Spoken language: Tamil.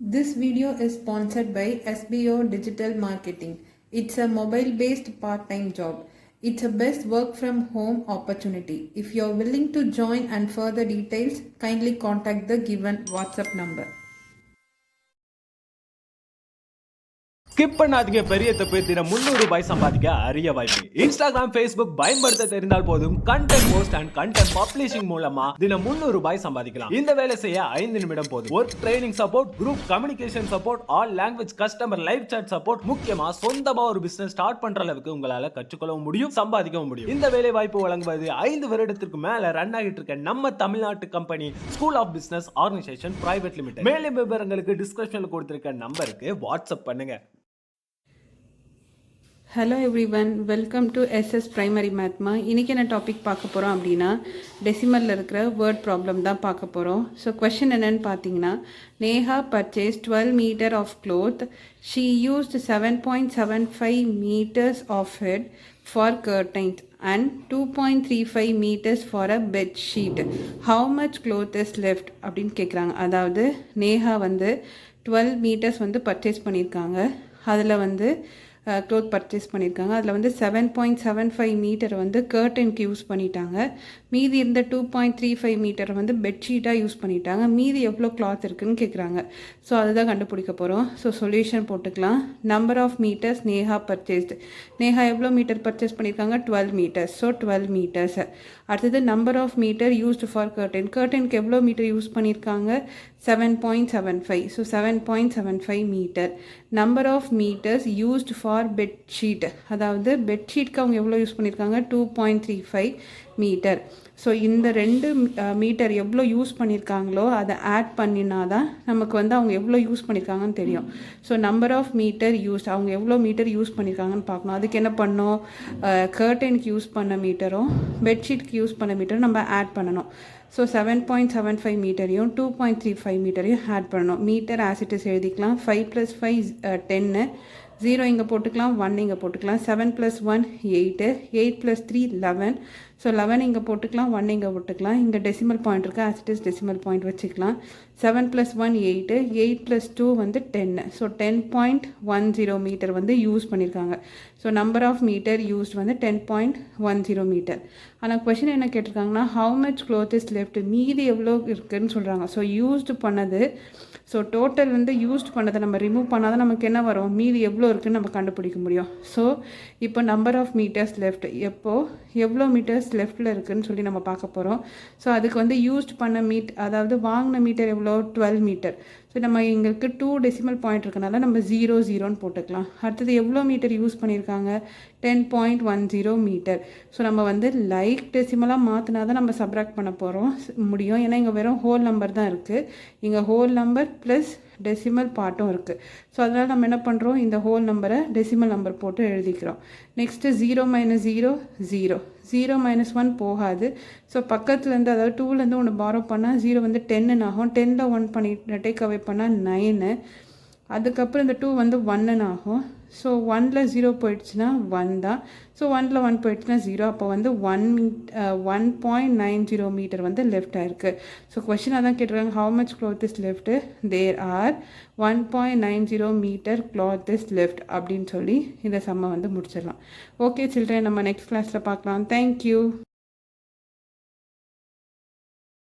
This video is sponsored by SBO Digital Marketing. It's a mobile-based part-time job. It's a best work from home opportunity. If you're willing to join and further details, kindly contact the given WhatsApp number. Skip பண்ணாதீங்க. பெரிய தப்பு. தினம் 300 ரூபாய் சம்பாதிக்க அரிய வாய்ப்பு. இன்ஸ்டாகிராம், ஃபேஸ்புக் பயன்படுத்த தெரிந்தால் போதும் content post and content publishing மூலமா தினம் 300 ரூபாய் சம்பாதிக்கலாம். இந்த வேலை செய்ய 5 நிமிடம் போதும். Work training support, group communication support, all language customer live chat support, முக்கியமா சொந்தமா ஒரு பிசினஸ் ஸ்டார்ட் பண்ற அளவுக்கு உங்களால கற்றுக்கொள்ளவும் முடியும், சம்பாதிக்கவும் முடியும். இந்த வேலை வாய்ப்பு வழங்குவது 5 வருடத்திற்கு மேல ரன் ஆகிட்டு இருக்க நம்ம தமிழ்நாட்டு company school of business organisation private limited. மேலும் விவரங்களுக்கு டிஸ்கிரிப்ஷன்ல கொடுத்திருக்க நம்பருக்கு வாட்ஸ்அப் பண்ணுங்க. Hello everyone, welcome to SS primary மேத்மா. இன்றைக்கி என்ன டாபிக் பார்க்க போகிறோம் அப்படின்னா டெசிமலில் இருக்கிற வேர்ட் ப்ராப்ளம் தான் பார்க்க போகிறோம். ஸோ கொஷின் என்னென்னு பார்த்தீங்கன்னா, Neha purchase 12 metre of cloth. She used 7.75 metres of it for curtains and 2.35 meters for a bed sheet. How much cloth is left அப்படின்னு கேட்குறாங்க. அதாவது நேஹா வந்து 12 மீட்டர்ஸ் வந்து பர்ச்சேஸ் பண்ணியிருக்காங்க. அதில் வந்து க்ளோத் பர்ச்சேஸ் பண்ணியிருக்காங்க. அதில் வந்து 7.75 மீட்டர் வந்து கர்டனுக்கு யூஸ் பண்ணிட்டாங்க. மீதி இருந்த 2.35 மீட்டர் வந்து பெட்ஷீட்டாக யூஸ் பண்ணிட்டாங்க. மீதி எவ்வளோ கிளாத் இருக்குதுன்னு கேட்குறாங்க. ஸோ அதுதான் கண்டுபிடிக்க போகிறோம். ஸோ சொல்யூஷன் போட்டுக்கலாம். Number of metres Neha purchased. Neha எவ்வளோ மீட்டர் பர்ச்சேஸ் பண்ணியிருக்காங்க? 12 மீட்டர்ஸ். So 12 metres. அடுத்தது number of metre used for curtain. கர்டனுக்கு எவ்வளோ மீட்டர் யூஸ் பண்ணியிருக்காங்க? 7.75. So 7.75 metre. Number of metres used for bedsheet. அதாவது பெட்ஷீட்க்கு அவங்க எவ்வளோ யூஸ் பண்ணியிருக்காங்க? 2.35 மீட்டர். ஸோ இந்த 2 மீட்டர் எவ்வளோ யூஸ் பண்ணியிருக்காங்களோ அதை ஆட் பண்ணினா தான் நமக்கு வந்து அவங்க எவ்வளோ யூஸ் பண்ணியிருக்காங்கன்னு தெரியும். So number of metre use, அவங்க எவ்வளோ மீட்டர் யூஸ் பண்ணியிருக்காங்கன்னு பார்க்கணும். அதுக்கு என்ன பண்ணணும்? கர்டனுக்கு யூஸ் பண்ண மீட்டரும் பெட்ஷீட்க்கு யூஸ் பண்ண மீட்டரும் நம்ம ஆட் பண்ணணும். ஸோ 7.75 மீட்டரையும் 2.35 மீட்டரையும் ஆட் பண்ணணும். மீட்டர் ஆசிட்டிஸ் எழுதிக்கலாம். 5 + 5 10, 0 இங்கே போட்டுக்கலாம், 1 இங்கே போட்டுக்கலாம். 7 + 1 8, 8 + 3 11. ஸோ 11 இங்கே போட்டுக்கலாம், 1 இங்கே போட்டுக்கலாம். இங்கே டெசிமல் பாயிண்ட் இருக்குது, ஆசிட்டிஸ் டெசிமல் பாயிண்ட் வச்சுக்கலாம். 7 + 1 8, 8 + 2 வந்து 10. ஸோ 10.10 மீட்டர் வந்து யூஸ் பண்ணியிருக்காங்க. So number of metre used வந்து 10.10 மீட்டர். ஆனால் கொஷின் என்ன கேட்டிருக்காங்கன்னா, how much cloth is left, மீதி எவ்வளோ இருக்குதுன்னு சொல்கிறாங்க. ஸோ யூஸ்டு பண்ணது, ஸோ டோட்டல் வந்து யூஸ்ட் பண்ணதை நம்ம ரிமூவ் பண்ணால் தான் நமக்கு என்ன வரும்? மீதி எவ்வளோ இருக்குதுன்னு நம்ம கண்டுபிடிக்க முடியும். ஸோ இப்போ நம்பர் ஆஃப் மீட்டர்ஸ் லெஃப்ட், எவ்வளோ மீட்டர்ஸ் லெஃப்ட்டில் இருக்குதுன்னு சொல்லி நம்ம பார்க்க போகிறோம். ஸோ அதுக்கு வந்து யூஸ்ட் பண்ண அதாவது வாங்கின மீட்டர் எவ்வளோ? 12 மீட்டர். ஸோ நம்ம எங்களுக்கு 2 டெசிமல் பாயிண்ட் இருக்கனால நம்ம 0 0ன்னு போட்டுக்கலாம். அடுத்தது எவ்வளோ மீட்டர் யூஸ் பண்ணியிருக்காங்க? 10.10 மீட்டர். ஸோ நம்ம வந்து லைக் டெசிமலாக மாற்றினா தான் நம்ம சப்ராக்ட் பண்ண போகிறோம் முடியும். ஏன்னா இங்கே வெறும் ஹோல் நம்பர் தான் இருக்குது. இங்கே ஹோல் நம்பர் ப்ளஸ் டெசிமல் பார்ட்டும் இருக்குது. ஸோ அதனால் நம்ம என்ன பண்ணுறோம்? இந்த ஹோல் நம்பரை டெசிமல் நம்பர் போட்டு எழுதிக்கிறோம். நெக்ஸ்ட்டு 0 - 0 0, 0 - 1 போகாது. ஸோ பக்கத்துலேருந்து, அதாவது 2லேருந்து ஒன்று பாரோ பண்ணால் 0 வந்து 10 ஆகும். 10ல் 1 பண்ணி டேக் அவே பண்ணால் 9. அதுக்கப்புறம் இந்த 2 வந்து 1 ஆகும். ஸோ 1ல் 0 போயிடுச்சுன்னா 1 தான். ஸோ 1ல் 1 போயிடுச்சுன்னா 0. அப்போ வந்து 1.90 மீட்டர் வந்து லெஃப்ட் ஆயிருக்கு. ஸோ கொஷினாக தான் கேட்டிருக்காங்க, how much cloth is left. There are 1.90 metre cloth is left அப்படின்னு சொல்லி இந்த சம்மை வந்து முடிச்சிடலாம். ஓகே சில்ட்ரன், நம்ம நெக்ஸ்ட் கிளாஸில் பார்க்கலாம். தேங்க்யூ.